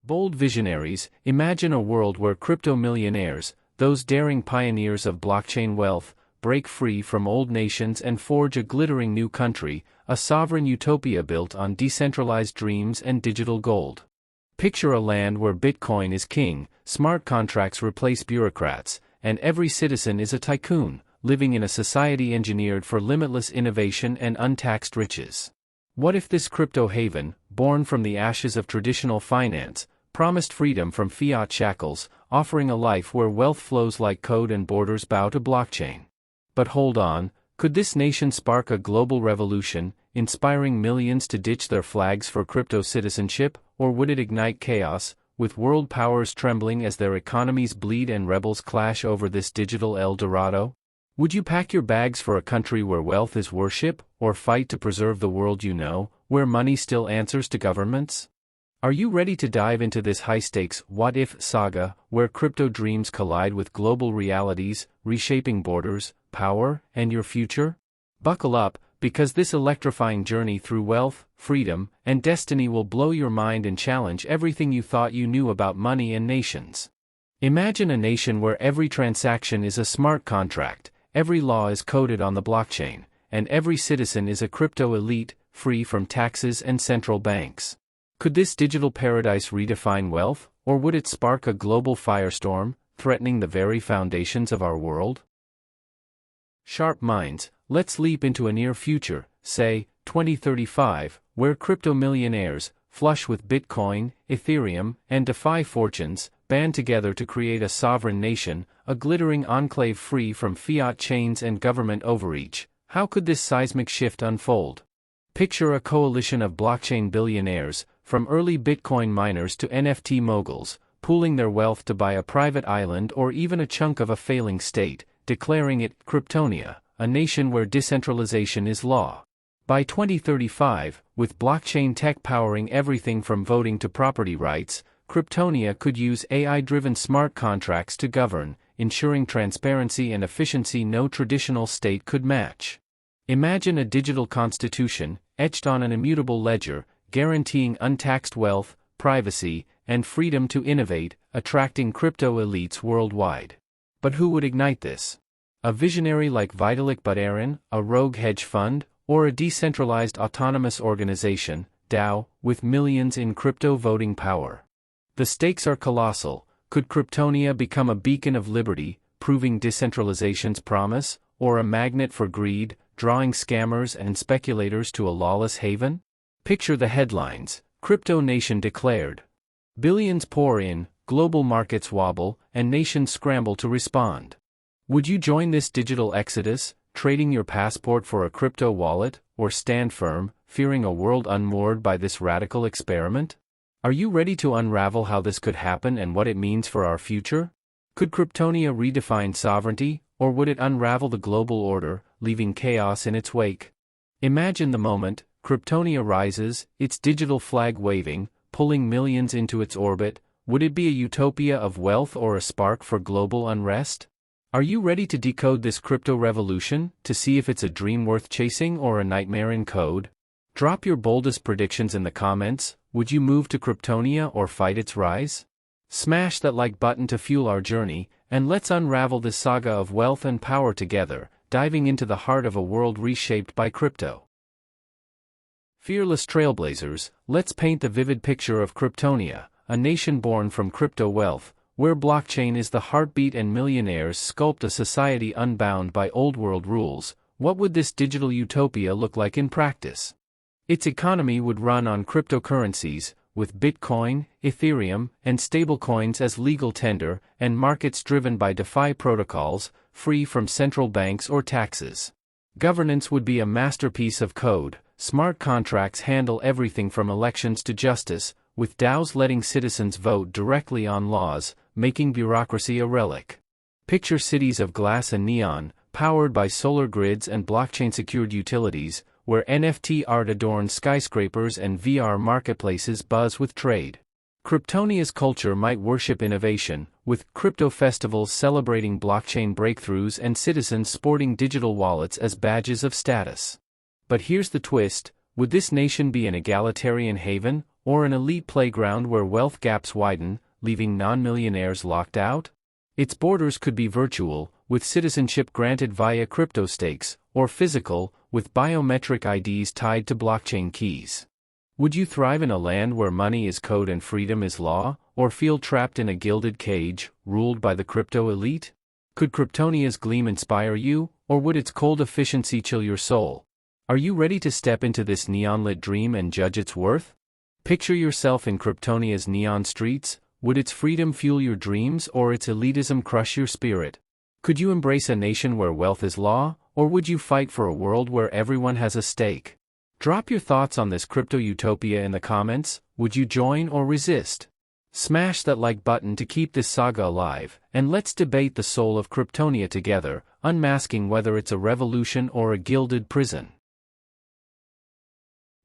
Bold visionaries, imagine a world where crypto millionaires, those daring pioneers of blockchain wealth, break free from old nations and forge a glittering new country, a sovereign utopia built on decentralized dreams and digital gold. Picture a land where Bitcoin is king, smart contracts replace bureaucrats, and every citizen is a tycoon, living in a society engineered for limitless innovation and untaxed riches. What if this crypto haven, born from the ashes of traditional finance, promised freedom from fiat shackles, offering a life where wealth flows like code and borders bow to blockchain? But hold on, could this nation spark a global revolution, inspiring millions to ditch their flags for crypto citizenship, or would it ignite chaos, with world powers trembling as their economies bleed and rebels clash over this digital El Dorado? Would you pack your bags for a country where wealth is worship, or fight to preserve the world you know, where money still answers to governments? Are you ready to dive into this high-stakes what-if saga, where crypto dreams collide with global realities, reshaping borders, power, and your future? Buckle up, because this electrifying journey through wealth, freedom, and destiny will blow your mind and challenge everything you thought you knew about money and nations. Imagine a nation where every transaction is a smart contract, every law is coded on the blockchain, and every citizen is a crypto elite, free from taxes and central banks. Could this digital paradise redefine wealth, or would it spark a global firestorm, threatening the very foundations of our world? Sharp minds, let's leap into a near future, say, 2035, where crypto millionaires, flush with Bitcoin, Ethereum, and DeFi fortunes, band together to create a sovereign nation, a glittering enclave free from fiat chains and government overreach. How could this seismic shift unfold? Picture a coalition of blockchain billionaires, from early Bitcoin miners to NFT moguls, pooling their wealth to buy a private island or even a chunk of a failing state, declaring it Kryptonia, a nation where decentralization is law. By 2035, with blockchain tech powering everything from voting to property rights, Kryptonia could use AI-driven smart contracts to govern, ensuring transparency and efficiency no traditional state could match. Imagine a digital constitution, etched on an immutable ledger, guaranteeing untaxed wealth, privacy, and freedom to innovate, attracting crypto elites worldwide. But who would ignite this? A visionary like Vitalik Buterin, a rogue hedge fund, or a decentralized autonomous organization, DAO, with millions in crypto voting power? The stakes are colossal. Could Kryptonia become a beacon of liberty, proving decentralization's promise, or a magnet for greed, drawing scammers and speculators to a lawless haven? Picture the headlines: Crypto Nation declared. Billions pour in, global markets wobble, and nations scramble to respond. Would you join this digital exodus, trading your passport for a crypto wallet, or stand firm, fearing a world unmoored by this radical experiment? Are you ready to unravel how this could happen and what it means for our future? Could Kryptonia redefine sovereignty, or would it unravel the global order, leaving chaos in its wake? Imagine the moment Kryptonia rises, its digital flag waving, pulling millions into its orbit. Would it be a utopia of wealth or a spark for global unrest? Are you ready to decode this crypto revolution, to see if it's a dream worth chasing or a nightmare in code? Drop your boldest predictions in the comments. Would you move to Kryptonia or fight its rise? Smash that like button to fuel our journey, and let's unravel this saga of wealth and power together, diving into the heart of a world reshaped by crypto. Fearless trailblazers, let's paint the vivid picture of Kryptonia, a nation born from crypto wealth, where blockchain is the heartbeat and millionaires sculpt a society unbound by old-world rules. What would this digital utopia look like in practice? Its economy would run on cryptocurrencies, with Bitcoin, Ethereum, and stablecoins as legal tender, and markets driven by DeFi protocols, free from central banks or taxes. Governance would be a masterpiece of code. Smart contracts handle everything from elections to justice, with DAOs letting citizens vote directly on laws, making bureaucracy a relic. Picture cities of glass and neon, powered by solar grids and blockchain-secured utilities, where NFT art adorns skyscrapers and VR marketplaces buzz with trade. Kryptonia's culture might worship innovation, with crypto festivals celebrating blockchain breakthroughs and citizens sporting digital wallets as badges of status. But here's the twist: would this nation be an egalitarian haven, or an elite playground where wealth gaps widen, leaving non-millionaires locked out? Its borders could be virtual, with citizenship granted via crypto stakes, or physical, with biometric IDs tied to blockchain keys. Would you thrive in a land where money is code and freedom is law, or feel trapped in a gilded cage, ruled by the crypto elite? Could Kryptonia's gleam inspire you, or would its cold efficiency chill your soul? Are you ready to step into this neon-lit dream and judge its worth? Picture yourself in Kryptonia's neon streets. Would its freedom fuel your dreams or its elitism crush your spirit? Could you embrace a nation where wealth is law, or would you fight for a world where everyone has a stake? Drop your thoughts on this crypto utopia in the comments. Would you join or resist? Smash that like button to keep this saga alive, and let's debate the soul of Kryptonia together, unmasking whether it's a revolution or a gilded prison.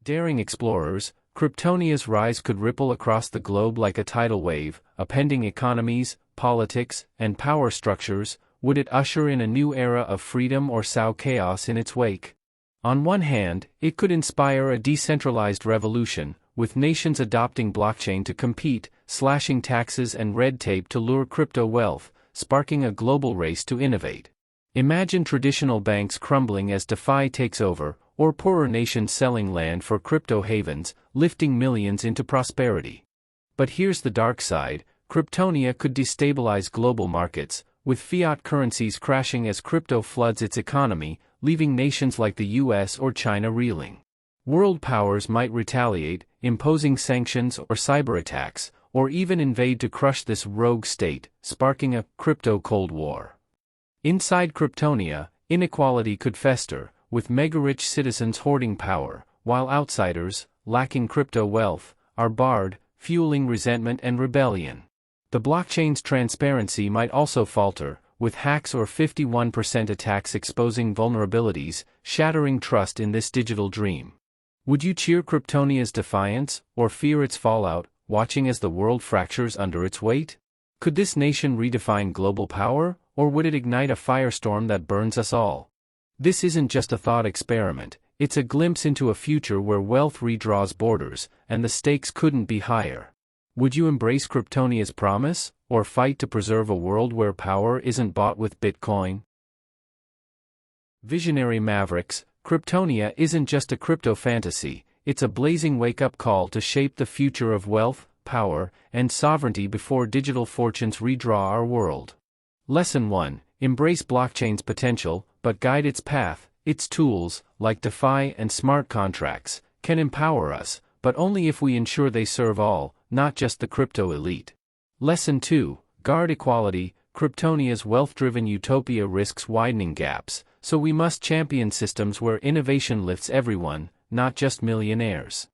Daring explorers, Kryptonia's rise could ripple across the globe like a tidal wave, upending economies, politics, and power structures. Would it usher in a new era of freedom or sow chaos in its wake? On one hand, it could inspire a decentralized revolution, with nations adopting blockchain to compete, slashing taxes and red tape to lure crypto wealth, sparking a global race to innovate. Imagine traditional banks crumbling as DeFi takes over, or poorer nations selling land for crypto havens, lifting millions into prosperity. But here's the dark side: Kryptonia could destabilize global markets, with fiat currencies crashing as crypto floods its economy, leaving nations like the US or China reeling. World powers might retaliate, imposing sanctions or cyber attacks, or even invade to crush this rogue state, sparking a crypto Cold War. Inside Kryptonia, inequality could fester, with mega-rich citizens hoarding power, while outsiders, lacking crypto wealth, are barred, fueling resentment and rebellion. The blockchain's transparency might also falter, with hacks or 51% attacks exposing vulnerabilities, shattering trust in this digital dream. Would you cheer Kryptonia's defiance, or fear its fallout, watching as the world fractures under its weight? Could this nation redefine global power, or would it ignite a firestorm that burns us all? This isn't just a thought experiment, it's a glimpse into a future where wealth redraws borders, and the stakes couldn't be higher. Would you embrace Kryptonia's promise, or fight to preserve a world where power isn't bought with Bitcoin? Visionary Mavericks, Kryptonia isn't just a crypto fantasy, it's a blazing wake-up call to shape the future of wealth, power, and sovereignty before digital fortunes redraw our world. Lesson 1. Embrace blockchain's potential, but guide its path. Its tools, like DeFi and smart contracts, can empower us, but only if we ensure they serve all, not just the crypto elite. Lesson 2. Guard equality. Kryptonia's wealth-driven utopia risks widening gaps, so we must champion systems where innovation lifts everyone, not just millionaires.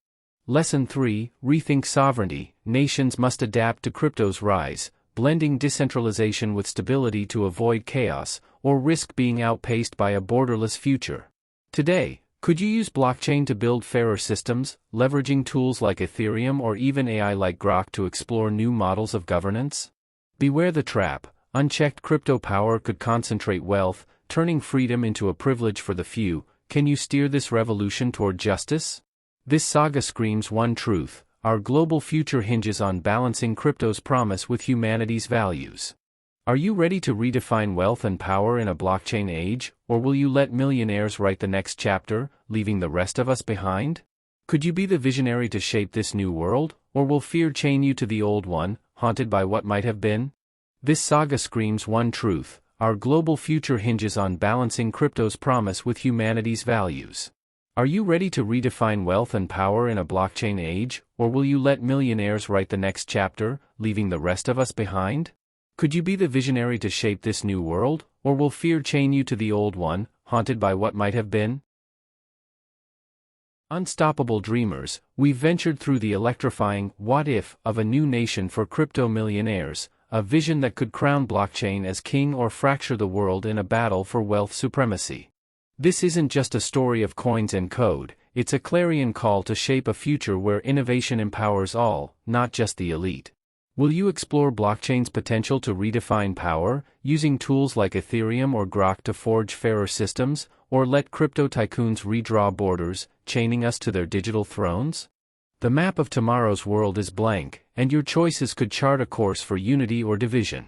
Lesson 3. Rethink sovereignty. Nations must adapt to crypto's rise, blending decentralization with stability to avoid chaos, or risk being outpaced by a borderless future. Today, could you use blockchain to build fairer systems, leveraging tools like Ethereum or even AI like Grok to explore new models of governance? Beware the trap. Unchecked crypto power could concentrate wealth, turning freedom into a privilege for the few. Can you steer this revolution toward justice? This saga screams one truth: our global future hinges on balancing crypto's promise with humanity's values. Are you ready to redefine wealth and power in a blockchain age, or will you let millionaires write the next chapter, leaving the rest of us behind? Could you be the visionary to shape this new world, or will fear chain you to the old one, haunted by what might have been? This saga screams one truth: our global future hinges on balancing crypto's promise with humanity's values. Are you ready to redefine wealth and power in a blockchain age, or will you let millionaires write the next chapter, leaving the rest of us behind? Could you be the visionary to shape this new world, or will fear chain you to the old one, haunted by what might have been? Unstoppable dreamers, we've ventured through the electrifying what-if of a new nation for crypto millionaires, a vision that could crown blockchain as king or fracture the world in a battle for wealth supremacy. This isn't just a story of coins and code, it's a clarion call to shape a future where innovation empowers all, not just the elite. Will you explore blockchain's potential to redefine power, using tools like Ethereum or Grok to forge fairer systems, or let crypto tycoons redraw borders, chaining us to their digital thrones? The map of tomorrow's world is blank, and your choices could chart a course for unity or division.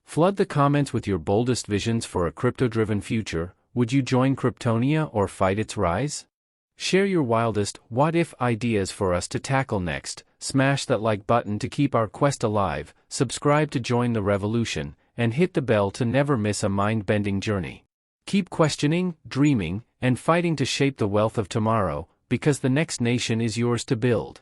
Flood the comments with your boldest visions for a crypto-driven future. Would you join Kryptonia or fight its rise? Share your wildest what-if ideas for us to tackle next. Smash that like button to keep our quest alive, subscribe to join the revolution, and hit the bell to never miss a mind-bending journey. Keep questioning, dreaming, and fighting to shape the wealth of tomorrow, because the next nation is yours to build.